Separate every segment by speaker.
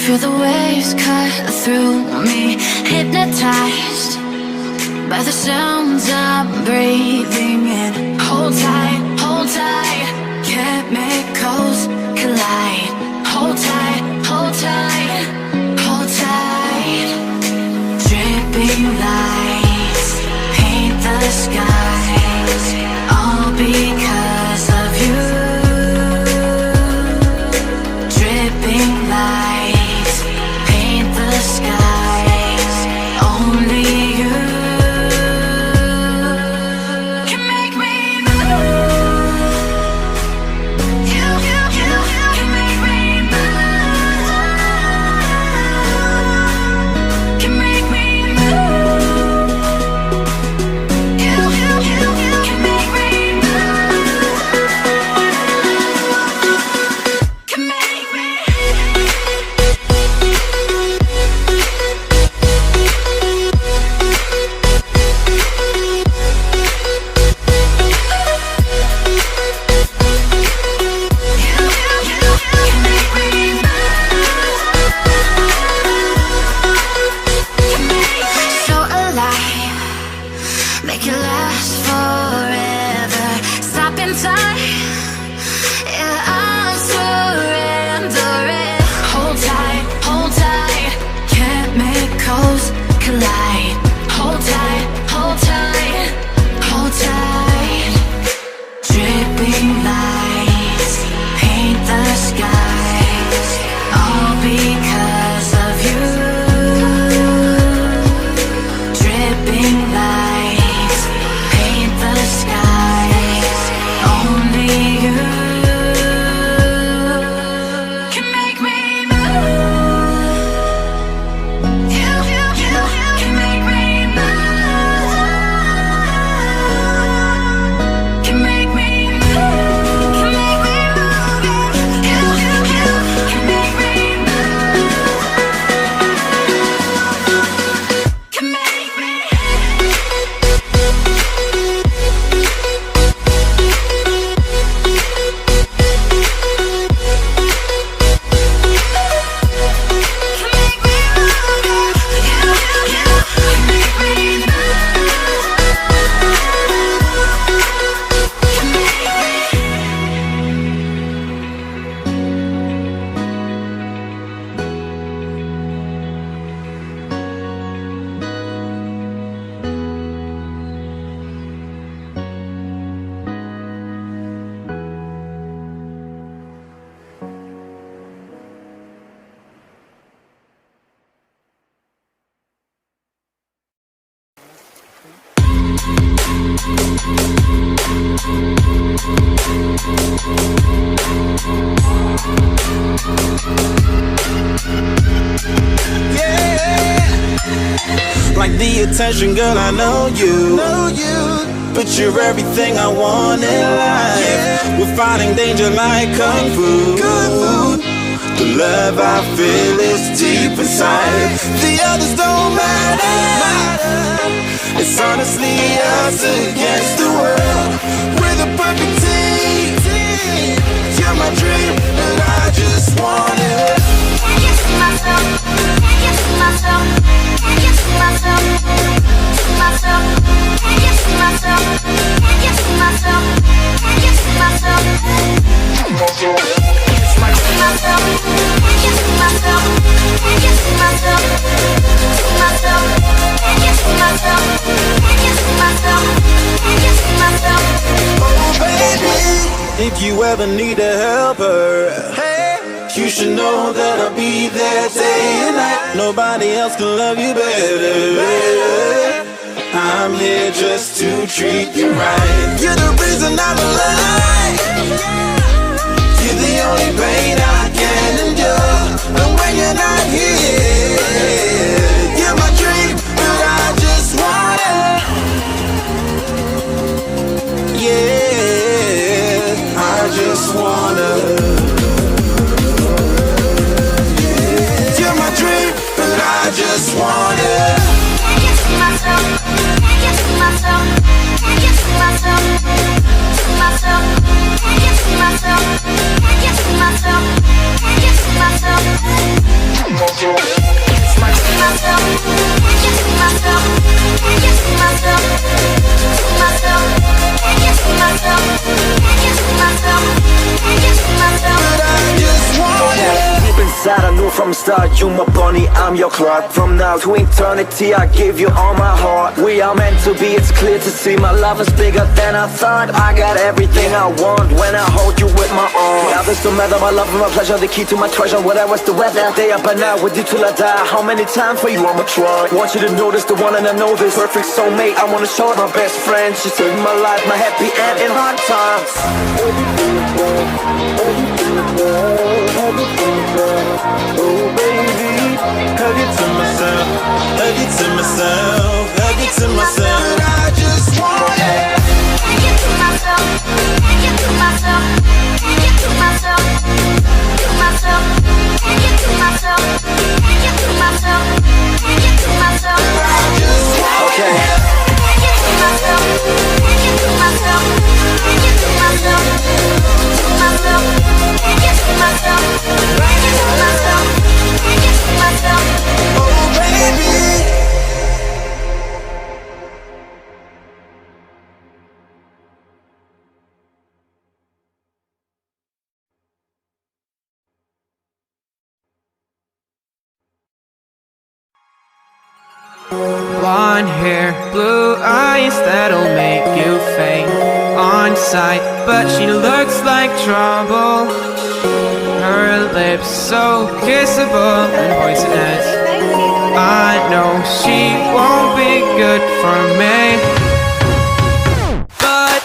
Speaker 1: Feel the waves cut through me, hypnotized by the sounds I'm breathing in. Hold tight, chemicals collide. Hold tight, hold tight, hold tight. Dripping lights paint the skies, all because of you. Dripping lights paint the skies, only you can make me move. You can make me move. Can make me move. You can make me move. Can make me. Make it last forever. Stop in time. Yeah, I'm surrendering. Hold tight, chemicals collide. Hold tight, hold tight, hold tight. Dripping lights paint the skies, all because of you. Dripping lights paint the skies, only you can make me move. You can make me move. Can make me move. Can make me move. You can make me move. Can make me.
Speaker 2: Yeah, like the attention, girl, I know you. But you're everything I want in life. We're fighting danger like Kung Fu. The love I feel is deep inside. The others don't matter. It's honestly us against the world. We're the perfect team. You're my dream, and I just want it.
Speaker 1: Can't get to myself. Can't get to myself. Can't get to myself. To myself. Can't get to myself. Can't get to myself. Can't get to myself. To myself. Can't get to myself. Can't get to myself. To myself. Can't get to myself. Can't get to myself. Can't get to myself.
Speaker 2: Oh baby, if you ever need a helper, you should know that I'll be there day and night. Nobody else can love you better. I'm here just to treat you right. You're the reason I'm alive. You're the only pain I can endure. And when you're not here, you're my dream, but I just want it. Yeah, I just wanna. You're my dream, but I just want it.
Speaker 1: Can't get to myself. Can't get to myself. Can't get to myself. To myself. Can't get to myself. Can't get to myself. Can't get to myself. To myself. Can't get to myself. Can't get to myself. To myself. Can't get to myself. Can't get to myself. Can't get to myself.
Speaker 2: But I just want it.
Speaker 3: Deep inside I knew from the start, you my bunny, I'm your Clark. From now to eternity I give you all my heart. We are meant to be, it's clear to see. My love is bigger than I thought. I got everything I want when I hold you with my arms. The others don't matter, my love and my pleasure, the key to my treasure. Whatever's the weather, day up and out with you till I die. How many times for you I'ma try? Want you to notice the one and I know this. Perfect soulmate, I wanna show it my best friend. She saved my life, my happy end in hard times.
Speaker 2: Oh baby, hug it to myself, hug it to myself, hug it to myself. But I just want it.
Speaker 1: Can't get to myself. Can't get to myself. Can't get to myself. To myself. Can't get to myself. Can't get to myself. Can't get to myself.
Speaker 2: I just want
Speaker 3: Okay.
Speaker 2: it.
Speaker 1: Can't get to myself. Can't get to myself. Can't get to myself. To myself. Can't get to myself. Can't get to myself. Can't get to myself.
Speaker 2: Oh baby.
Speaker 4: Blonde hair, blue eyes, that'll make you faint on sight. But she looks like trouble. Her lips so kissable and poisonous. I know she won't be good for me. But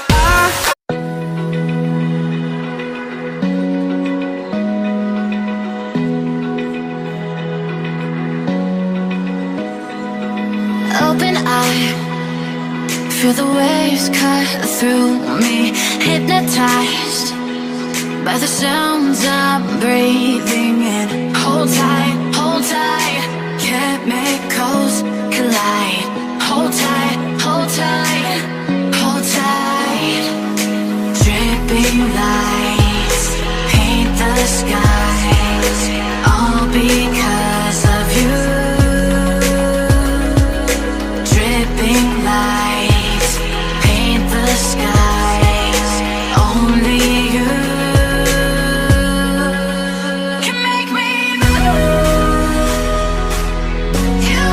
Speaker 1: Open eye, feel the waves cut through me. Hypnotized by the sounds I'm breathing in. Hold tight, chemicals collide. Hold tight, hold tight, hold tight. Dripping lights paint the skies, all because of you. Dripping lights paint the skies, only you can make me move. You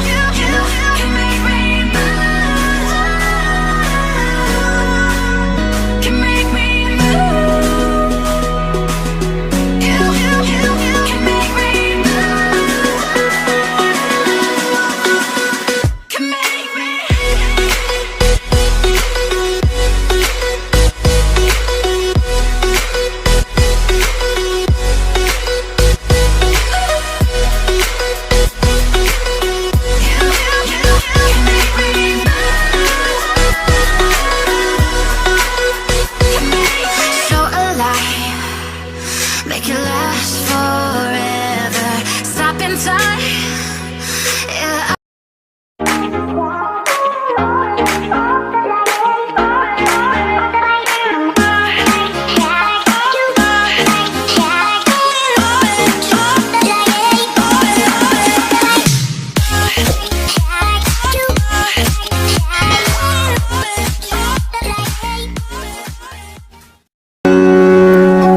Speaker 1: make it last forever. Stop in time